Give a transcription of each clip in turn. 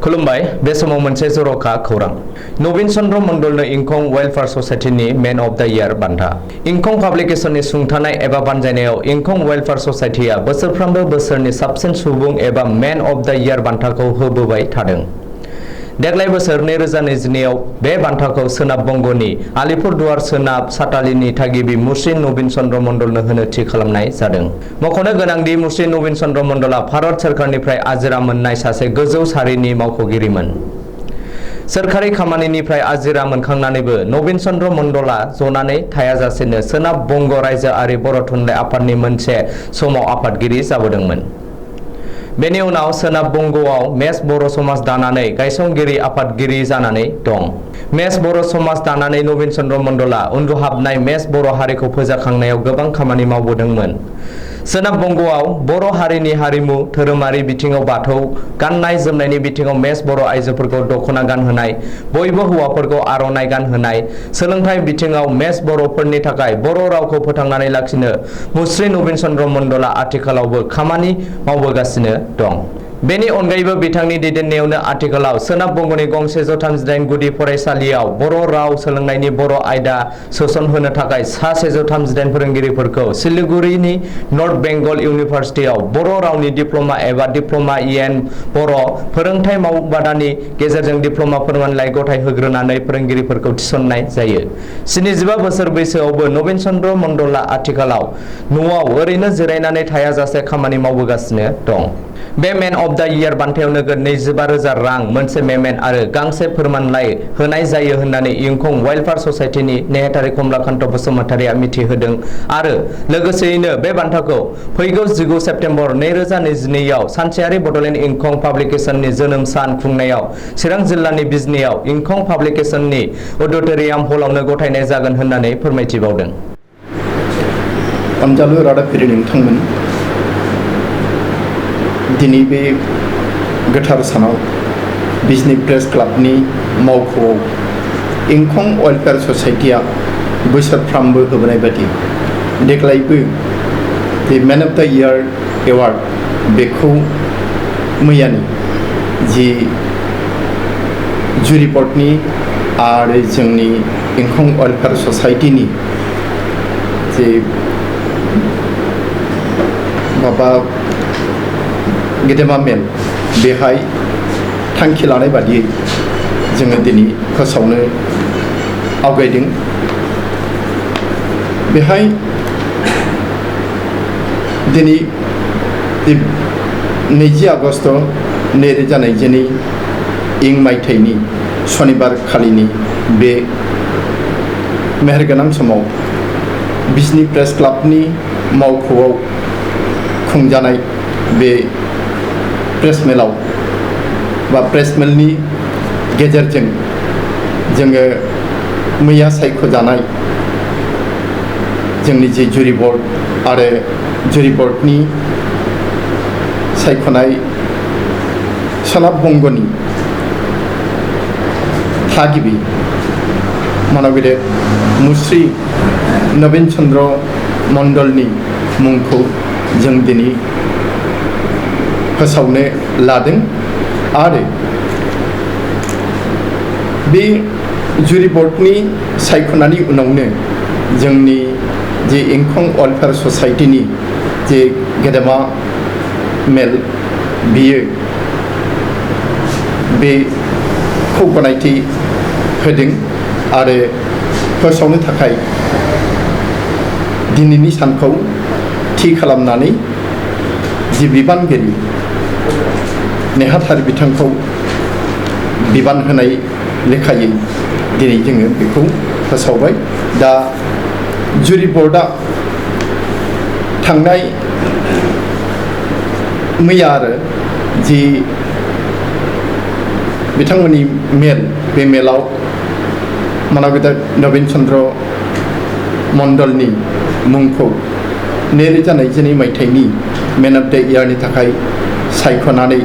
खुलुमबाय बे समाव मोनसे जर'खा खौरां नवीन चन्द्र मण्डलनो इंखं वेलफेयार ससाइटिनि मेन अफ द इयार बान्था इंखं पाब्लिकेशननि सुंथानाय एबा बानजायनायाव इंखं वेलफेयार ससाइटिया बोसोरफ्रोमबो बोसोरनि साबसिन सुबुं एबा मेन अफ द इयार बान्थाखौ होबोबाय थादों। देग्लाय बोसोर 2022 आव बे बान्थाखौ सोनाब बंगनि आलिपुरदुवार सोनाब सातालीनि थागिबि मुस्रि नवीन चन्द्र मण्डलनो होनो थि खालामनाय जादों। मख'नो गोनांदि मुस्रि नवीन चन्द्र मण्डला भारत सोरखारनिफ्राय आजिरा मोननाय सासे गोजौ सारिनि मावख'गिरिमोन। सोरखारि खामानिनिफ्राय आजिरा मोनखांनानैबो नवीन चन्द्र मण्डला जनानै थायाजासेनो सोनाब बंग रायजोआरि बर' थुनलाइ आफादनि मोनसे समाव आफादगिरि जाबोदोंमोन। बेनि उनाव सोनाब बंगआव मेस बर' समाज दानानै गायसनगिरि आफादगिरि जानानै दं। मेस बर' समाज दानानै नवीन चन्द्र मण्डला उन्दुहाबनाय मेस बर' हारिखौ फोजाखांनायाव गोबां खामानि मावबोदोंमोन। सोनाब बंगआव बर' हारिनि हारिमु धोरोमारि बिथिङाव बाथौ गाननाय जोमनायनि बिथिङाव मेस बर' आइजोफोरखौ दख'ना गानहोनाय बयबो हौवाफोरखौ आर'नाइ गानहोनाय सोलोंथाइ बिथिङाव मेस बर'फोरनि थाखाय बर' रावखौ फोथांनानै लाखिनो मुस्रि नवीन चन्द्र मण्डला आथिखालावबो खामानि मावबोगासिनो दं। बेनि अनगायैबो बिथांनि दैदेननायावनो आथिखालाव सोनाब बंगनि गं 138 गुदि फरायसालियाव बर' राव सोलोंनायनि बर' आयदा सोसनहोनो थाखाय सा 138 फोरोंगिरिफोरखौ सिलिगुरिनि नर्थ बेंगल इउनिभार्सिटियाव बर' रावनि डिप्ल'मा एबा डिप्ल'मा इन बर' फोरोंथाय मावबादानि गेजेरजों डिप्ल'मा फोरमानलाइ गथाय होग्रोनानै फोरोंगिरिफोरखौ थिसननाय जायो। 75 बोसोर बैसोआवबो नवीन चन्द्र मण्डला आथिखालाव न'आव ओरैनो जिरायनानै थायाजासे खामानि मावबोगासिनो दं। बे मेन अफ द इयार बान्थायाव नोगोद 25,000 रां मोनसे मेमेन्ट आरो गांसे फोरमानलाइ होनाय जायो होननानै इंखं वेलफेयार ससाइटिनि नेहाथारि कमलाकान्त बसुमतारिया मिथिहोदों आरो लोगोसेयैनो बे बान्थाखौ फैगौ 19 सेप्तेम्बर 2022 आव सानसेयारि बड'लेण्ड इंखं पाब्लिकेशननि जोनोम सान खुंनायाव चिरां जिल्लानि बिजनीआव इंखं पाब्लिकेशननि अडिट'रियाम हलावनो गथायनाय जागोन होननानै फोरमायथिबावदों। अनजालु रादाबगिरि नोंथांमोन, दिनै बे गोथार सानाव बिजनी प्रेस क्लाबनि मावख'आव इंखं वेलफेयार ससाइटिया बोसोरफ्रामबो होबोनाय बायदि देग्लायबो बे मेन अफ द इयार एवार्ड बेखौ मैयानि जि जुरि बर्डनि आरो जोंनि इंखं वेलफेयार ससाइटिनि जे माबा गेदेमा मेल बेहाय थांखि लानाय बादियै जोङो दिनै फोसावनो आवगायदों। बेहाय दिनै 20 आगस्ट 2022 इं मायथाइनि सनिबार खालिनि बे मेहेरगोनां समाव बिजनी प्रेस क्लाबनि मावख'आव खुंजानाय बे प्रेस मेलाव बा प्रेस मेलनि गेजेरजों जोङो मैया सायख'जानाय जोंनि जे जुरि बर्ड आरो जुरि बर्डनि सायख'नाय सोनाब बंगनि थागिबि मानगेदेर मुस्रि नवीन चन्द्र मण्डलनि मुंखौ जों दिनै फोसावनो लादों आरो बे जुरि बर्डनि सायख'नायनि उनावनो जोंनि जे इंखं वेलफेयार ससाइटिनि जे गेदेमा मेल बियो बेखौ गनायथि होदों आरो फोसावनो थाखाय दिनैनि सानखौ थि खालामनानै जि बिबानगिरि नेहाथारि बिथांखौ बिबान होनाय लेखायै दिनै जोङो बेखौ फोसावबाय। दा जुरि बर्डआ थांनाय मैया आरो जि बिथांमोननि मेल बे मेलाव मानगेदेर नवीन चन्द्र मण्डलनि मुंखौ 2022 मायथाइनि मेन अफ द इयारनि थाखाय सायख'नानै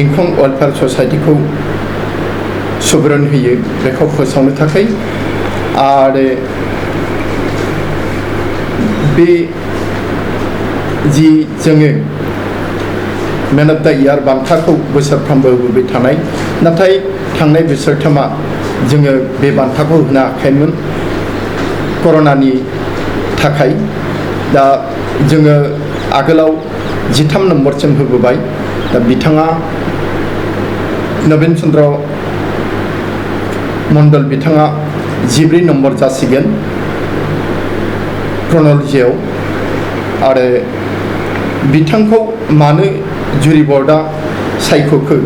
इंखं वेलफेयार ससाइटिखौ सुबुरुन होयो बेखौ फोसावनो थाखाय आरो बे जि जोङो मेन अफ द इयार बान्थाखौ बोसोरफ्रोमबो होबोबाय थानाय नाथाय थांनाय बोसोरथामा जोङो बे बान्थाखौ होनो हायाखैमोन कर'नानि थाखाय दा जोङो आगोलाव 13 नम्बरसिम होबोबाय दा बिथाङा नवीन चन्द्र मण्डल बिथाङा 14 नम्बर जासिगोन क्र'न'लजियाव आरो बिथांखौ मानो जुरि बर्डआ सायख'खो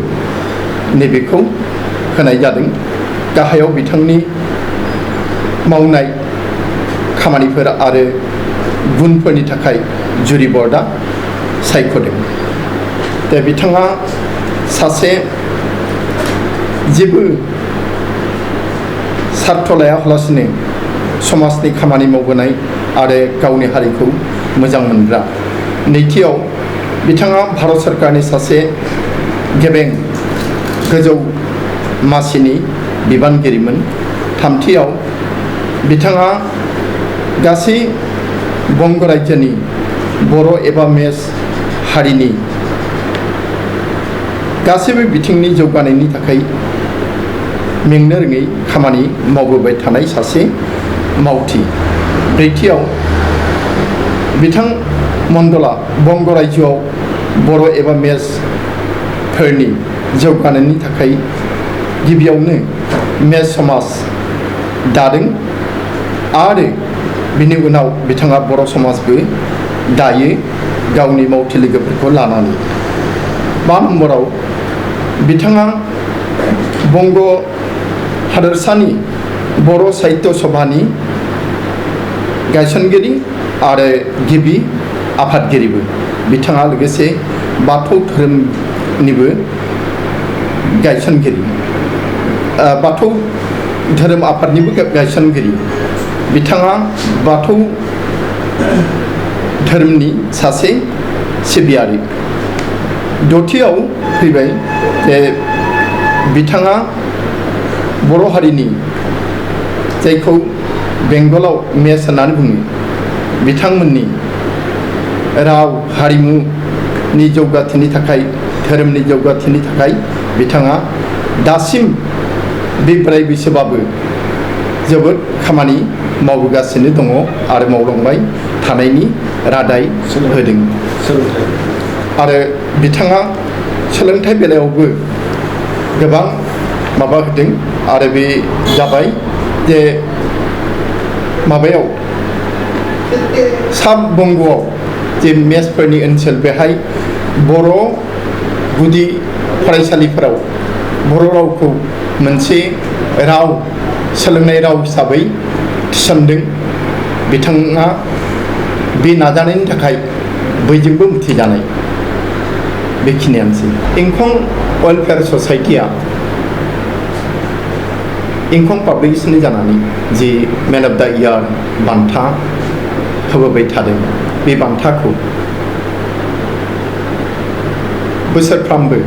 नैबेखौ होनाय जादों गाहायाव बिथांनि मावनाय खामानिफोर आरो गुनफोरनि थाखाय जुरि बर्डआ सायख'दों दा बिथाङा सासे जेबो सार्थ लायालासिनो समाजनि खामानि मावबोनाय आरो गावनि हारिखौ मोजां मोनग्रा नैथियाव बिथाङा भारत सरकारनि सासे गेबें गोजौ मासिनि बिबानगिरिमोन थामथियाव बिथाङा गासै बंग रायजोनि बर' एबा मेस हारिनि गासैबो बिथिंनि जौगानायनि थाखाय मेंनो रोङै खामानि मावबोबाय थानाय सासे मावथि ब्रैथियाव बिथां मण्डला बंग रायजोआव बर' एबा मेसफोरनि जौगानायनि थाखाय गिबियावनो मेस समाज दादों आरो बिनि उनाव बिथाङा बर' समाजबो दायो गावनि मावथि लोगोफोरखौ लानानै 5 नम्बराव बिथाङा बंग हादोरसानि बर' साहित्य सभानि गायसनगिरि आरो गिबि आफादगिरिबो बिथाङा लोगोसे बाथौ धोरोमनिबो गायसनगिरि बाथौ धोरोम आफादनिबो गायसनगिरि बिथाङा बाथौ धोरोमनि सासे सिबियारि दथियाव फैबाय जे बिथाङा बर' हारिनि जायखौ बेंगलाव मेस होननानै बुङो बिथांमोननि राव हारिमुनि जौगाथिनि थाखाय धोरोमनि जौगाथिनि थाखाय बिथाङा दासिम बे बोराय बैसोबाबो जोबोद खामानि मावबोगासिनो दङ आरो मावलांबाय थानायनि रादाय होदों आरो बिथाङा सोलोंथाइ बेलायावबो गोबां माबा होदों आरो बे जाबाय जे माबायाव साब बंगआव जे मेसफोरनि ओनसोल बेहाय बर' गुदि फरायसालिफोराव बर' रावखौ मोनसे राव सोलोंनाय राव हिसाबै थिसनदों बिथाङा बे नाजानायनि थाखाय बयजोंबो मिथिजानाय बेखिनियानोसै इंखं वेलफेयार ससाइटिया इंखं पाब्लिकेसननि जानानै जि मेन अफ द इयार बान्था होबोबाय थादों बे बान्थाखौ बोसोरफ्रामबो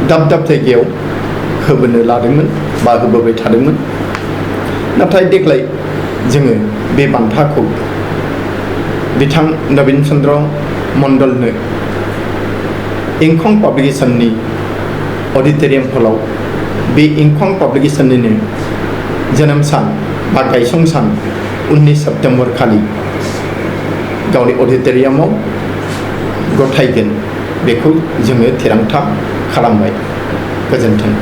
दाब दाब जायगायाव होबोनो लादोंमोन बा होबोबाय थादोंमोन नाथाय देग्लाय जोङो बे बान्थाखौ बिथां नवीन चन्द्र मण्डलनो इंखं पाब्लिकेसननि अडिट'रियाम हलाव बे इंखं पाब्लिकेसननिनो जोनोम सान बा गायसं सान 19 सेप्तेम्बर खालि गावनि अडिट'रियामाव गथायगोन बेखौ जोङो थिरांथा खालामबाय गोजोन्थों।